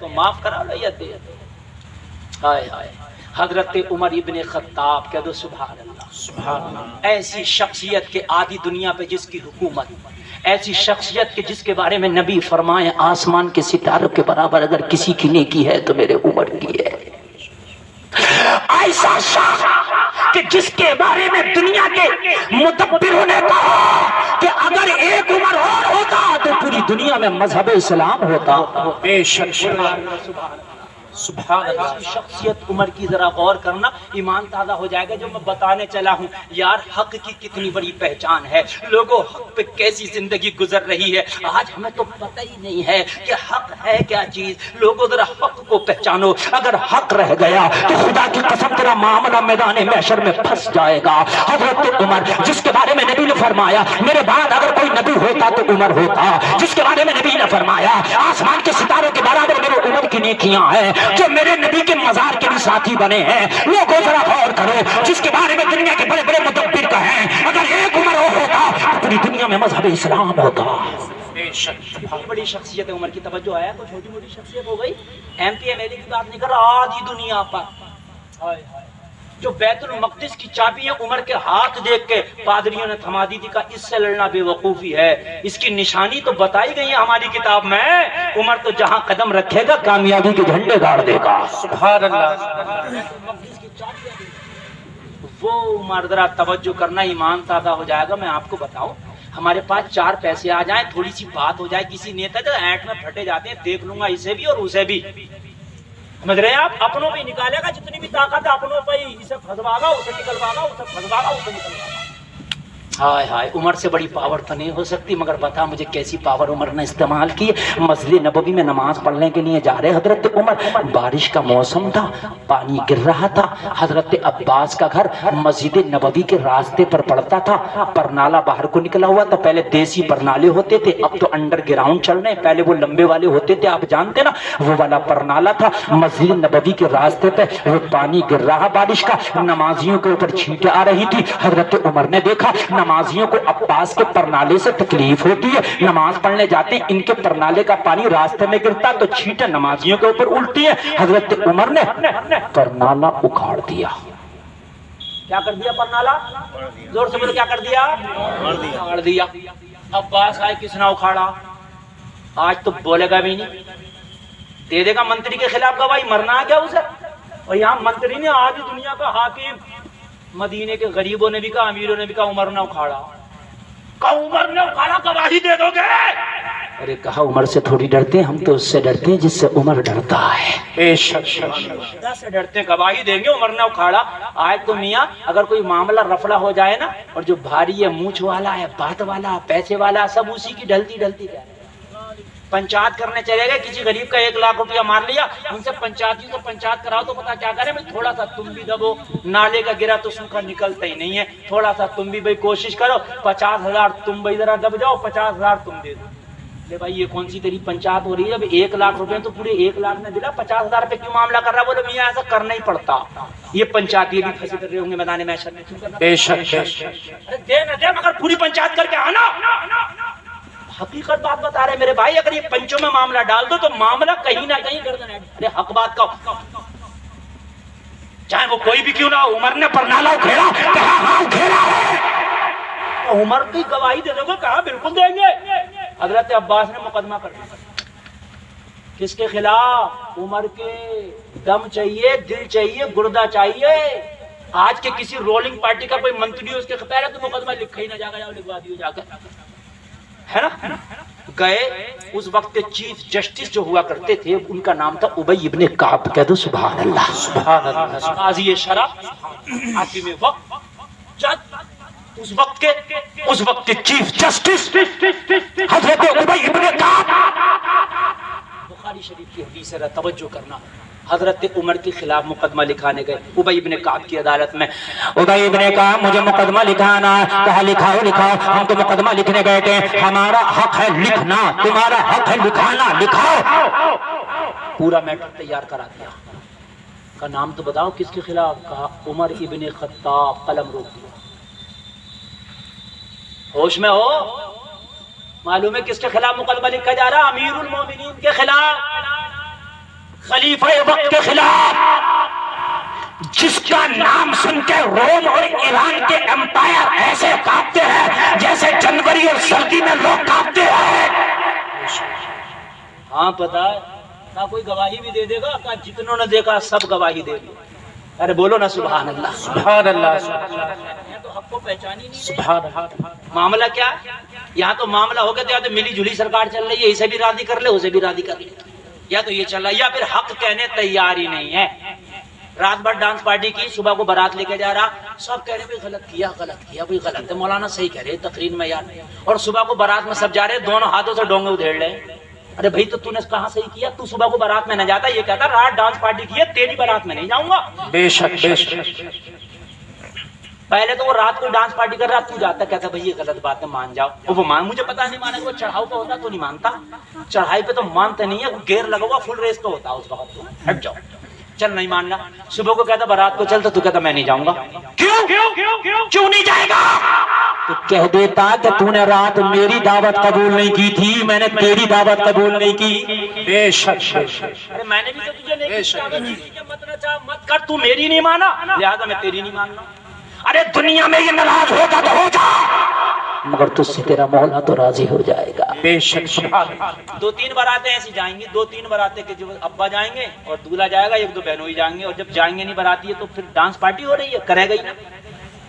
تو معاف کرا لو یا دے دو. ہائے ہائے حضرت عمر ابن خطاب کہہ دو سبحان اللہ. سبحان اللہ. ایسی شخصیت کے آدھی دنیا پہ جس کی حکومت، ایسی شخصیت کے جس کے بارے میں نبی فرمائے آسمان کے ستاروں کے برابر اگر کسی کی نیکی ہے تو میرے عمر کی ہے. ایسا شخص کہ جس کے بارے میں دنیا کے مدبروں نے کہا کہ اگر ایک عمر اور ہوتا تو پوری دنیا میں مذہب اسلام ہوتا. بے شک سبحان اللہ. شخصیت عمر کی ذرا غور کرنا، ایمان تازہ ہو جائے گا. جو میں بتانے چلا ہوں یار، حق کی کتنی بڑی پہچان ہے، لوگوں حق پہ کیسی زندگی گزر رہی ہے. آج ہمیں تو پتہ ہی نہیں ہے کہ حق ہے کیا چیز. لوگوں ذرا حق کو پہچانو. اگر حق رہ گیا تو خدا کی قسم تیرا معاملہ میدان محشر میں پھنس جائے گا. حضرت عمر جس کے بارے میں نبی نے فرمایا میرے بعد اگر کوئی نبی ہوتا تو عمر ہوتا، جس کے بارے میں نبی نے فرمایا آسمان کے ستاروں کے برابر میرے عمر کی نیکیاں ہیں، جو میرے نبی کے مزار کے بھی ساتھی بنے ہیں. لوگوں ذرا غور کرو، جس کے بارے میں دنیا کے بڑے بڑے مدبر کہیں اگر ایک عمر ہو ہوتا تو پوری دنیا میں مذہب اسلام ہوتا. بڑی شخصیت ہے عمر کی. توجہ آیا؟ کوئی چھوٹی موٹی شخصیت ہو گئی. M P M L A کی بات نہیں کر رہا، آدھی دنیا پر جو بیت المقدس کی چابی ہے عمر کے ہاتھ دیکھ کے پادریوں نے تھما دی تھی. کہا اس سے لڑنا بے وقوفی ہے. اس کی نشانی تو بتائی گئی ہے ہماری کتاب میں. عمر تو جہاں قدم رکھے گا کامیابی کے جھنڈے گاڑ دے گا. سبحان اللہ. وہ عمر ذرا توجہ کرنا، ایمان تازہ ہو جائے گا. میں آپ کو بتاؤں، ہمارے پاس 4 پیسے آ جائیں، تھوڑی سی بات ہو جائے کسی نیتا جو اینٹ میں پھٹے جاتے ہیں، دیکھ لوں گا اسے بھی اور اسے بھی. سمجھ رہے ہیں آپ؟ اپنوں پہ نکالے گا جتنی بھی طاقت ہے، اپنوں پہ ہی. اسے پھنسوا گا اسے نکلوا گا، اسے پھنسوا گا اسے نکلوا گا. ہائے ہائے، عمر سے بڑی پاور تو نہیں ہو سکتی، مگر بتا مجھے کیسی پاور عمر نے استعمال کی. مسجد نبوی میں نماز پڑھنے کے لیے جا رہے حضرت عمر. بارش کا موسم تھا، پانی گر رہا تھا. حضرت عباس کا گھر مسجد نبوی کے راستے پر پڑتا تھا. پرنالا باہر کو نکلا ہوا تھا. پہلے دیسی پرنالے ہوتے تھے، اب تو انڈر گراؤنڈ چل رہے ہیں. پہلے وہ لمبے والے ہوتے تھے، آپ جانتے نا، وہ والا پرنالا تھا. مسجد نبوی کے راستے پہ وہ پانی گر رہا بارش کا. نمازیوں کے اوپر چھینٹیں آ رہی تھی. حضرت عمر نے دیکھا نمازیوں کو عباس کے پرنالے سے تکلیف ہوتی ہے، نماز پڑھنے جاتے ہیں، ان کے پرنالے کا پانی راستے میں گرتا تو چھینٹیں نمازیوں کے اوپر الٹی ہے. حضرت عمر نے پرنالہ اکھاڑ دیا. کیا کر دیا؟ پرنالہ زور سے بولو، کیا کر دیا؟ اکھاڑ دیا. عباس آئے، کس نے اکھاڑا؟ آج تو بولے گا بھی نہیں، دے دے گا منتری کے خلاف گواہی، مرنا کیا اسے. اور یہاں منتری نے آج دنیا کا حاکم، مدینے کے غریبوں نے بھی کہا، امیروں نے بھی کہا عمر نے اکھاڑا. کہا عمر نے اکھاڑا، گواہی دے دو گے؟ ارے کہا عمر سے تھوڑی ڈرتے ہیں، ہم تو اس سے ڈرتے ہیں جس سے عمر ڈرتا ہے. بے شک سے ڈرتے ہیں، گواہی دیں گے عمر نے اکھاڑا. آج تو میاں اگر کوئی معاملہ رفڑا ہو جائے نا، اور جو بھاری ہے، مونچھ والا ہے، بات والا، پیسے والا، سب اسی کی ڈھلتی ڈھلتی ہے. پنچایت کرنے چلے گئے، کسی غریب کا 1 لاکھ روپیہ مار لیا، ان سے پنچایتی سے پنچایت کراؤ تو پتا کیا کرے؟ تھوڑا سا تم بھی دبو، نالے کا گرا تو سوکھا نکلتا ہی نہیں ہے، تھوڑا سا تم بھی بھائی کوشش کرو، 50,000 تم بھائی ذرا دب جاؤ، 50,000 تم دے دو. لے بھائی یہ کون سی تیری پنچایت ہو رہی ہے؟ جب 1 لاکھ روپے تو پورے 1 لاکھ نے دلا، 50,000 روپے کیوں معاملہ کر رہا؟ بولے میاں ایسا کرنا ہی پڑتا. یہ پنچایت یہ بھی پھنسے کر رہے ہوں گے میدان محشر میں. بے شک دے نہ دے مگر پوری پنچایت کر کے آنا. حقیقت بات بتا رہے میرے بھائی، اگر یہ پنچوں میں معاملہ ڈال دو تو معاملہ کہیں نہ کہیں گردن ہے. ارے حق بات کا، چاہے وہ کوئی بھی کیوں نہ ہو. عمر نے پرنالہ اکھیڑا، کہا ہاں اکھیڑا ہے. عمر کی گواہی دے دو گے؟ کہا بالکل دیں گے. حضرت عباس نے مقدمہ کر دیا. کس کے خلاف؟ عمر کے. دم چاہیے، دل چاہیے، گردہ چاہیے. آج کے کسی رولنگ پارٹی کا کوئی منتری اس کے پہلے تو مقدمہ لکھا ہی نہ جا گا، لکھوا دیو جا کر، ہے نا. گئے اس وقت کے چیف جسٹس جو ہوا کرتے تھے، ان کا نام تھا ابی ابن کعب. کہہ دو سبحان اللہ. سبحان اللہ. قاضی شرع، حاکم وقت، جج، اس وقت کے چیف جسٹس حضرت ابی ابن کعب. بخاری شریف کی حدیث ہے، توجہ کرنا. حضرت عمر کے خلاف مقدمہ لکھانے گئے ابی ابن کعب کی عدالت میں. ابی ابن کعب مجھے مقدمہ لکھانا ہے. کہا لکھاؤ لکھاؤ، ہم تو مقدمہ لکھنے گئے تھے، ہمارا حق ہے لکھنا، تمہارا حق ہے لکھانا، لکھاؤ. پورا میٹر تیار کرا دیا. کا نام تو بتاؤ کس کے خلاف؟ کہا عمر ابن خطاب. قلم روک دیا. ہوش میں ہو؟ معلوم ہے کس کے خلاف مقدمہ لکھا جا رہا؟ امیر المومنین کے خلاف. خلیفہ وقت کے خلاف، جس کا نام سن کے روم اور ایران کے امپائر ایسے کانپتے ہیں جیسے جنوری اور سردی میں لوگ کانپتے ہیں. ہاں پتا ہے نہ، کوئی گواہی بھی دے دے گا، جتنوں نے دیکھا سب گواہی دے گے. ارے بولو نا سبحان اللہ. سبحان اللہ. تو حق کو پہچان ہی نہیں. سبحان اللہ. معاملہ کیا ہے یہاں؟ تو معاملہ ہو گیا تو یا تو ملی جلی سرکار چل رہی ہے، اسے بھی راضی کر لے اسے بھی راضی کر لے، یا تو یہ چل رہا ہے، یا پھر حق کہنے تیار ہی نہیں ہے. رات بھر ڈانس پارٹی کی، صبح کو بارات لے کے جا رہا، سب کہہ رہے بھائی غلط کیا بھائی غلط ہے، مولانا صحیح کہہ رہے تقریر میں یار. اور صبح کو بارات میں سب جا رہے دونوں ہاتھوں سے ڈونگے ادھیڑ رہے. ارے بھائی تو نے کہاں صحیح کیا؟ تو صبح کو بارات میں نہ جاتا، یہ کہتا رات ڈانس پارٹی کی ہے، تیری بارات میں نہیں جاؤں گا. بے شک بے شک. پہلے تو وہ رات کو ڈانس پارٹی کر رہا، تو جاتا کہتا بھائی یہ غلط بات ہے مان جاؤ. وہ مجھے پتا نہیں مانا، وہ چڑھاؤ پہ ہوتا تو نہیں مانتا، چڑھائی پہ تو مانتے نہیں ہے، گیئر لگا ہوا فل ریس پہ ہوتا اس وقت. تو ہٹ جاؤ، چل نہیں ماننا. صبح کو کہتا بارات کو چل، تو کہتا میں نہیں جاؤں گا. کیوں نہیں جائے گا؟ تو کہہ دیتا کہ تو نے رات میری دعوت قبول نہیں کی تھی، میں نے تیری دعوت قبول نہیں کی. بے شک. ارے میں نے بھی تو تجھے نہیں مت کر، تو میری نہیں مانا لہذا میں تیری نہیں ماننا. ارے دنیا میں یہ ناراض ہوگا تو ہو جا، مگر تجھ سے تیرا مولا تو راضی ہو جائے گا. بے شک. 2-3 باراتیں ایسی جائیں گی، 2-3 باراتیں کہ جو ابا جائیں گے اور دولہا جائے گا، 1-2 بہنوئی جائیں گے، اور جب جائیں گے نہیں باراتی ہے تو پھر ڈانس پارٹی ہو رہی ہے، کرے گا ہی نا.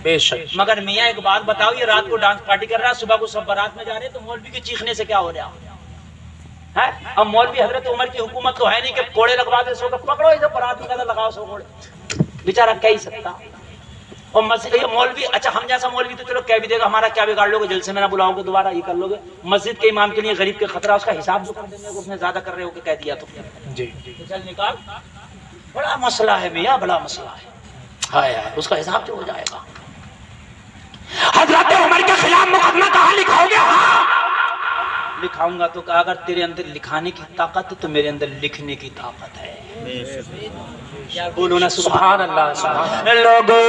بے شک. مگر میاں ایک بات بتاؤ، یہ رات کو ڈانس پارٹی کر رہا ہے، صبح کو سب بارات میں جا رہے ہیں، تو مولوی کے چیخنے سے کیا ہو رہا ہے؟ اب مولوی حضرت عمر کی حکومت تو ہے نہیں کہ کوڑے لگوا دے، سو پکڑو اسے بارات میں لگاؤ 100 کوڑے. بیچارہ کہہ ہی سکتا. اور مسجد یہ مولوی، اچھا ہم جیسا مولوی تو چلو کہہ بھی دے گا ہمارا کیا بگاڑ لو گے، جلسے میں نہ بلاؤ گے دوبارہ یہ کر لو گے. مسجد کے امام کے لیے غریب کے خطرہ، اس کا حساب جو کر دیں گے اس نے زیادہ کر رہے ہو کہ کہہ دیا تو جی چل نکال. بڑا مسئلہ ہے میاں، بڑا مسئلہ ہے. ہائے ہائے، اس کا حساب جو ہو جائے گا. حضرت عمر کے خلاف مقدمہ کہاں لکھاؤ گے؟ ہاں لکھاؤں گا. تو کہا اگر تیرے اندر لکھانے کی طاقت ہے تو میرے اندر لکھنے کی طاقت ہے. یار بولو نا سبحان اللہ. لوگوں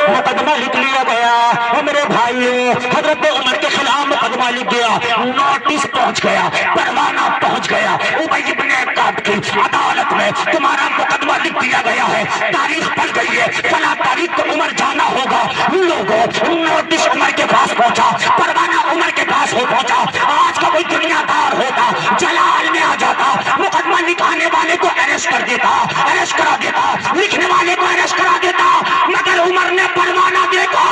مقدمہ لکھ لیا گیا. میرے بھائیو، حضرت عمر کے خلاف مقدمہ لکھ گیا، نوٹس پہنچ گیا، پروانہ پہنچ گیا ابی بن کعب کی عدالت میں. تمہارا مقدمہ لکھ دیا گیا ہے، تاریخ پڑ گئی ہے، فلاں تاریخ کو عمر جانا ہوگا. لوگوں نوٹس عمر کے پاس پہنچا، پروانہ عمر کے پاس ہو پہنچا. آج کا کوئی دنیا دار ہوتا جلال میں آ جاتا، مقدمہ لکھانے والے کو اریسٹ کر دیتا، اریسٹ کرا دیتا، لکھنے والے کو اریسٹ کرا دیتا. مگر عمر نے پروانہ دیکھا،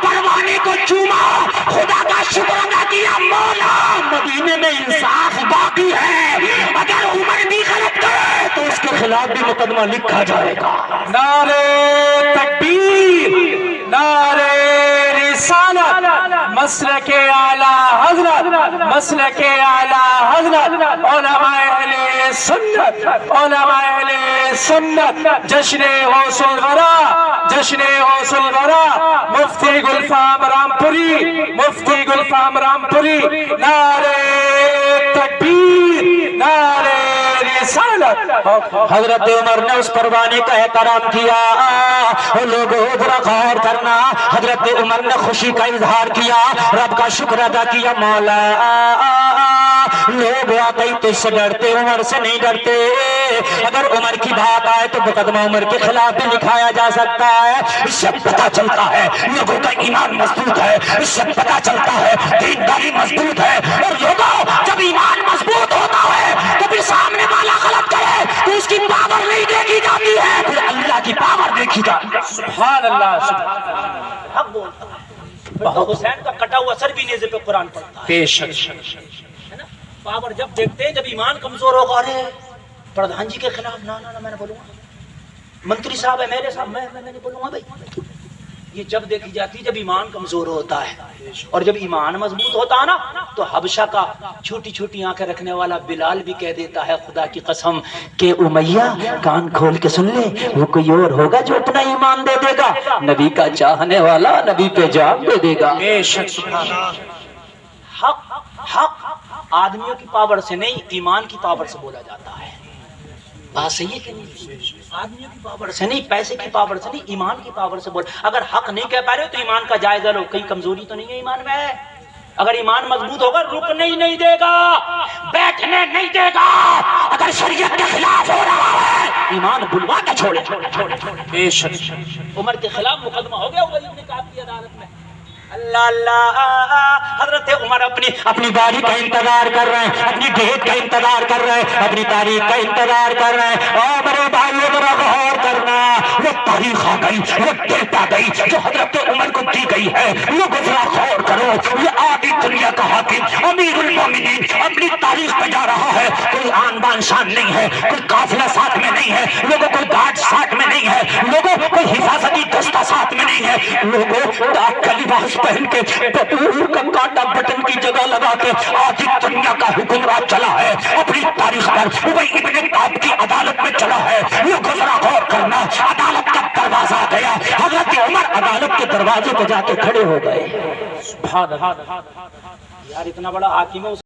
پروانے کو چوما، خدا کا شکر ادا کیا، مولا مدینے میں انصاف باقی ہے. اگر عمر بھی غلط کرے تو اس کے خلاف بھی مقدمہ لکھا جائے گا. نعرہ تکبیر، نعرہ رسالت، مسلک اعلی حضرت، مسلک اعلی حضرت، علماء اہل سنت، علماء اہل سنت. جشن غوث الورا، جشن غوث الورا، مفتی گلفام رامپوری، مفتی گلفام رامپوری. نعرہ تکبیر، نعرہ رسالت. حضرت عمر نے اس پروانے کا احترام کیا. لوگوں ذرا غور کرنا، حضرت عمر نے خوشی کا اظہار کیا، رب کا شکر ادا کیا. مولا لوگ واقعی تجھ سے ڈرتے، عمر سے نہیں ڈرتے. اگر عمر کی بات آئے تو مقدمہ عمر کے خلاف بھی لکھایا جا سکتا ہے. اس سے پتہ چلتا ہے لوگوں کا ایمان مضبوط ہے، اس سے پتہ چلتا ہے دینداری مضبوط ہے. اور لوگوں جب ایمان مضبوط ہوتا ہے تو پھر سامنے والا غلط کرے تو اس کی پاور نہیں دیکھی جاتی ہے، پھر اللہ کی پاور دیکھی جاتی ہے. سبحان اللہ. حق بولتا ہے. حسین کا کٹا ہوا سر بھی نیزے پہ قرآن پڑھتا ہے. بے شک. پاور جب دیکھتے ہیں جب ایمان کمزور ہوگا، ارے پردھان جی کے خلاف نہ میں نے بولوں گا، منتری صاحب ہے میرے صاحب میں نہیں بولوں گا بھائی. یہ جب دیکھی جاتی ہے جب ایمان کمزور ہوتا ہے. اور جب ایمان مضبوط ہوتا ہے نا تو حبشہ کا چھوٹی چھوٹی آنکھیں رکھنے والا بلال بھی کہہ دیتا ہے خدا کی قسم کہ امیہ کان کھول کے سن لے، وہ کوئی اور ہوگا جو اپنا ایمان دے دے گا، نبی کا چاہنے والا نبی پہ جان دے دے گا. بے شک. حق آدمیوں کی پاور سے نہیں، ایمان کی پاور سے بولا جاتا ہے. بات صحیح ہے کہ نہیں؟ آدمیوں کی پاور سے نہیں، پیسے کی پاور سے نہیں، ایمان کی پاور سے بول. اگر حق نہیں کہہ پا رہے ہو تو ایمان کا جائزہ لو، کہیں کمزوری تو نہیں ہے ایمان میں. اگر ایمان مضبوط ہوگا رکنے ہی نہیں دے گا، بیٹھنے نہیں دے گا. اگر شریعت کے خلاف ایمان بلوا کے چھوڑے. بے شک عمر کے خلاف مقدمہ ہو گیا ابی بن کعب کی عدالت میں. اللہ اللہ حضرت عمر اپنی باری کا انتظار کر رہے ہیں, اپنی ڈیٹ کا انتظار کر رہے ہیں, اپنی تاریخ کا انتظار کر رہے ہیں. اور میرے بھائیو ذرا غور کرنا, وہ تاریخ آ گئی, وہ ڈیٹ آ گئی جو حضرت عمر کو دی گئی ہے. وہ ذرا غور کرو, یہ آدھی دنیا کا حاکم امیر المومنین اپنی تاریخ پہ جا رہا ہے. کوئی آن بان شان نہیں ہے, کوئی قافلہ ساتھ میں نہیں ہے, لوگوں کوئی گارڈ ساتھ میں نہیں ہے, لوگوں کوئی حفاظتی دستہ ساتھ میں نہیں ہے, لوگوں ڈاک کا لباس پہن کے بطور کا کاٹا بٹن کی جگہ لگا کے آج دنیا کا حکمران چلا ہے. اپنی تاریخ پر ابی بن کعب کی عدالت میں چلا ہے. یہ ذرا غور کرنا, عدالت کا دروازہ گیا, حضرت عمر عدالت کے دروازے پہ جا کے کھڑے ہو گئے. سبحان اللہ یار اتنا بڑا حاکم ہے